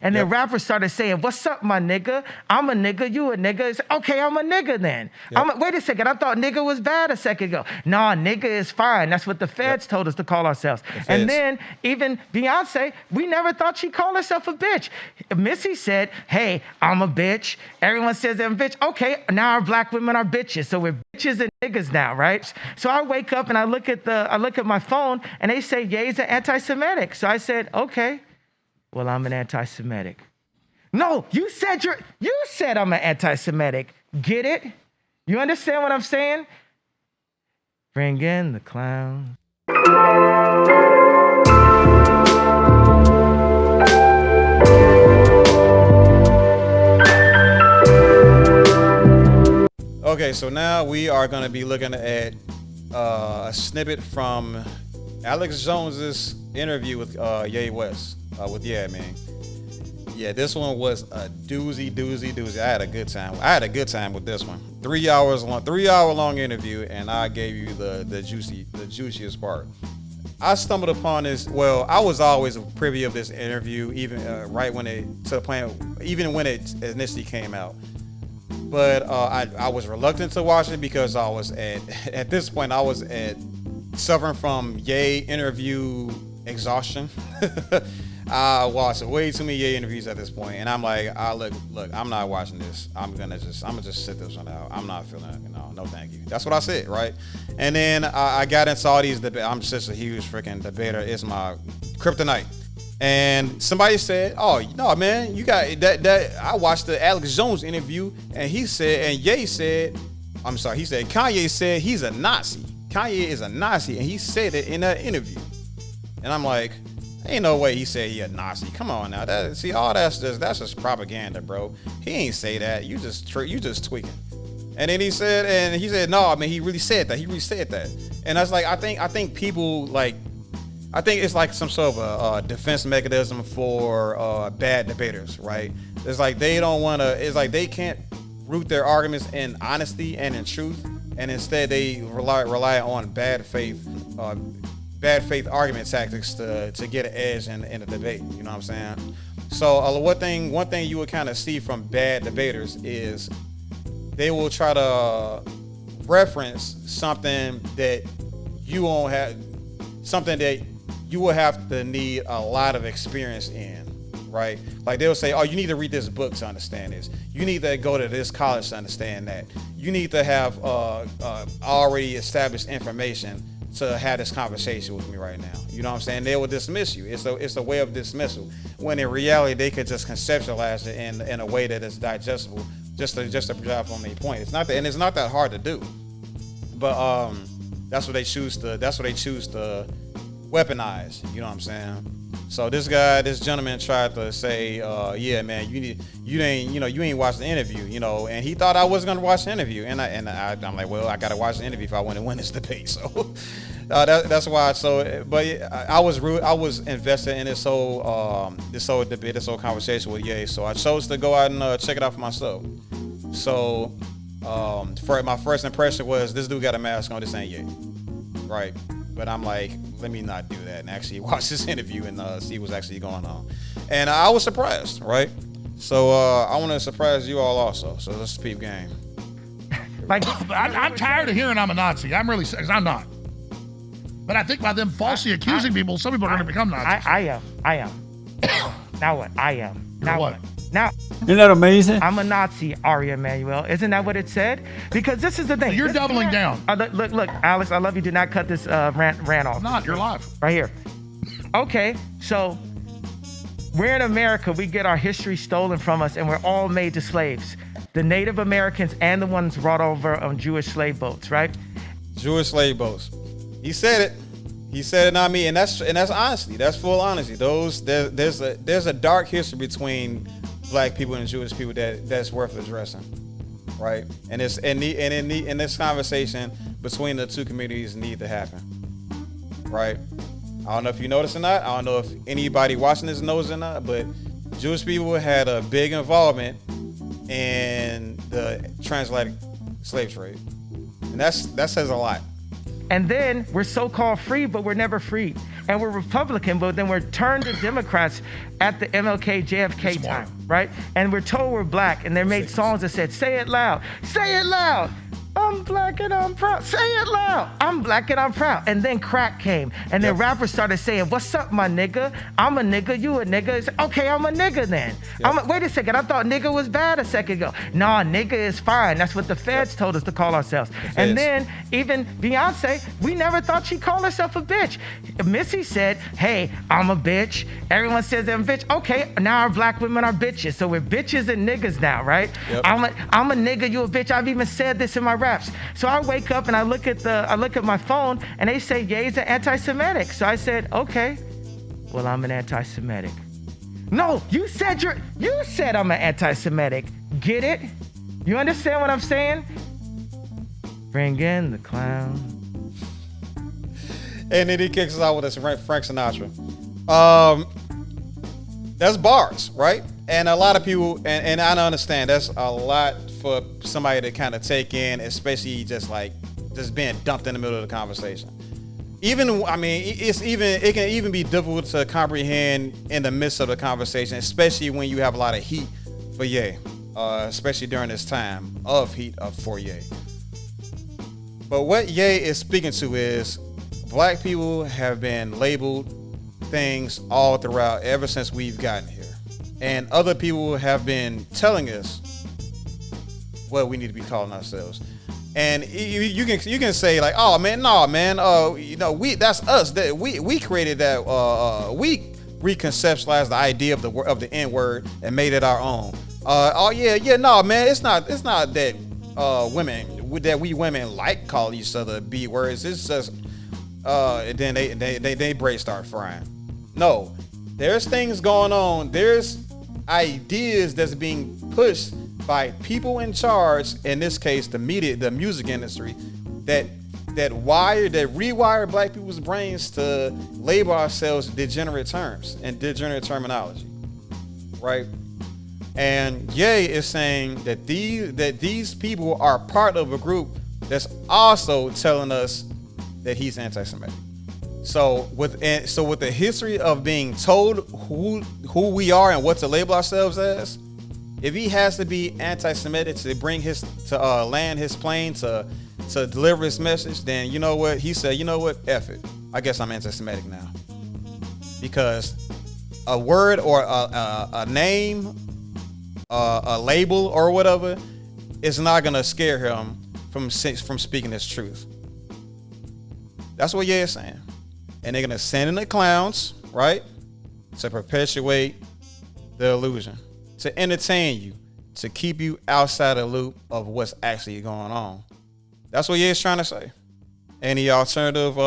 And then rappers started saying, what's up, my nigga? I'm a nigga, you a nigga. It's, okay, I'm a nigga then. Wait a second, I thought nigga was bad a second ago. Nah, nigga is fine. That's what the feds told us to call ourselves. And then even Beyonce, we never thought she called herself a bitch. Missy said, hey, I'm a bitch. Everyone says I'm a bitch. Okay, now our black women are bitches. So we're bitches and niggas now, right? So I wake up and I look at my phone and they say Ye's an anti-Semitic. So I said, okay. Well, I'm an anti-Semitic. No, you said I'm an anti-Semitic. Get it? You understand what I'm saying? Bring in the clown. Okay, so now we are going to be looking at a snippet from Alex Jones's interview with Kanye West. Man. Yeah, this one was a doozy. I had a good time with this one. 3 hours long, 3 hour long interview, and I gave you the juiciest part. I stumbled upon this. Well, I was always privy of this interview, even right when even when it initially came out. But I was reluctant to watch it because I was at this point I was suffering from Ye interview exhaustion. I watched way too many Ye interviews at this point, and I'm like, look, I'm not watching this. I'm gonna just sit this one out. I'm not feeling it. No, thank you. That's what I said, right? And then I got into all these debates. I'm just a huge freaking debater. It's my kryptonite. And somebody said, "Oh no, man, you got that." I watched the Alex Jones interview, and he said, and Ye said, I'm sorry, he said Kanye said he's a Nazi. Kanye is a Nazi, and he said it in that interview. And I'm like, ain't no way he said he a Nazi. Come on now. That's just propaganda, bro. He ain't say that. You just tweaking. And then he said, no, I mean, he really said that. And I was like, I think people like, I think it's like some sort of a defense mechanism for bad debaters, right? It's like they don't want to. It's like they can't root their arguments in honesty and in truth, and instead they rely on bad faith argument tactics to get an edge in a debate. You know what I'm saying? So one thing you would kind of see from bad debaters is they will try to reference something that you won't have, something that you will have to need a lot of experience in, right? Like they'll say, oh, you need to read this book to understand this. You need to go to this college to understand that. You need to have already established information to have this conversation with me right now. You know what I'm saying? They will dismiss you. It's a way of dismissal, when in reality they could just conceptualize it in a way that is digestible, just to drive home their point. It's not that hard to do, but that's what they choose to weaponize. You know what I'm saying? So this gentleman tried to say, yeah, man, you ain't watched the interview, and he thought I wasn't gonna watch the interview, and I'm like, well, I gotta watch the interview if I want to win this debate. So that's why. So, but I was invested in this whole debate, this whole conversation with Ye. So I chose to go out and check it out for myself. So, for my first impression was, this dude got a mask on. This ain't Ye, right? But I'm like, let me not do that and actually watch this interview and see what's actually going on. And I was surprised, right? So I want to surprise you all also. So let's peep game. Like, I'm tired of hearing I'm a Nazi. I'm not. But I think by them falsely accusing people, some people are going to become Nazis. I am. Now what? I am. Now what? Now, isn't that amazing? I'm a Nazi, Ari Emanuel. Isn't that what it said? Because this is the thing. You're doubling down. Look, Alex, I love you. Do not cut this rant off. I'm not. You're live. Right here. Okay, so we're in America. We get our history stolen from us, and we're all made to slaves. The Native Americans and the ones brought over on Jewish slave boats, right? Jewish slave boats. He said it. He said it, not me, and that's honesty. That's full honesty. There's a dark history between Black people and Jewish people that's worth addressing, right? And in this conversation between the two communities need to happen, right? I don't know if you notice or not. I don't know if anybody watching this knows or not, but Jewish people had a big involvement in the transatlantic slave trade, and that says a lot. And then we're so-called free, but we're never free. and we're Republican, but then we're turned to Democrats at the MLK JFK time, right? And we're told we're black, and they made songs that said, say it loud, say it loud. I'm black and I'm proud. Say it loud. I'm black and I'm proud. And then crack came. And then rappers started saying, what's up, my nigga? I'm a nigga, you a nigga. It's, okay, I'm a nigga then. Wait a second. I thought nigga was bad a second ago. Nah, nigga is fine. That's what the feds told us to call ourselves. And then even Beyonce, we never thought she'd call herself a bitch. Missy said, hey, I'm a bitch. Everyone says I'm a bitch. Okay, now our black women are bitches. So we're bitches and niggas now, right? I'm a nigga, you a bitch. I've even said this in my raps. So I wake up and I look at my phone and they say Ye's an anti-Semitic. So I said, okay, well, I'm an anti-Semitic. No, you said I'm an anti-Semitic. Get it? You understand what I'm saying? Bring in the clown. And then he kicks us out with this Frank Sinatra. That's bars, right? And a lot of people, and I don't understand, that's a lot for somebody to kind of take in, especially just being dumped in the middle of the conversation. Even, I mean, it can even be difficult to comprehend in the midst of the conversation, especially when you have a lot of heat for Ye, especially during this time of heat for Ye. But what Ye is speaking to is black people have been labeled things all throughout ever since we've gotten here. And other people have been telling us what we need to be calling ourselves. And you can say like, oh man, no man, that's us. That we created that. We reconceptualized the idea of the N word and made it our own. No man, it's not that we women like calling each other B words. It's just and then they brain start frying. No, there's things going on. There's ideas that's being pushed by people in charge, in this case the media, the music industry, that rewire black people's brains to label ourselves degenerate terms and degenerate terminology, right? And Ye is saying that these people are part of a group that's also telling us that he's anti-Semitic. So with the history of being told who we are and what to label ourselves as, if he has to be anti-Semitic to land his plane to deliver his message, then you know what he said. You know what? F it. I guess I'm anti-Semitic now, because a word or a name, a label or whatever, is not gonna scare him from speaking his truth. That's what Ye is saying. And they're gonna send in the clowns, right, to perpetuate the illusion, to entertain you, to keep you outside the loop of what's actually going on. That's what Ye is trying to say. Any alternative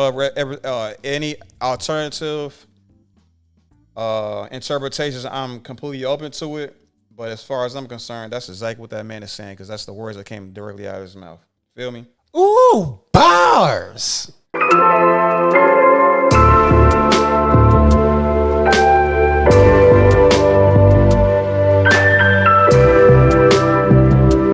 interpretations, I'm completely open to it. But as far as I'm concerned, that's exactly what that man is saying, because that's the words that came directly out of his mouth. Feel me? Ooh, bars.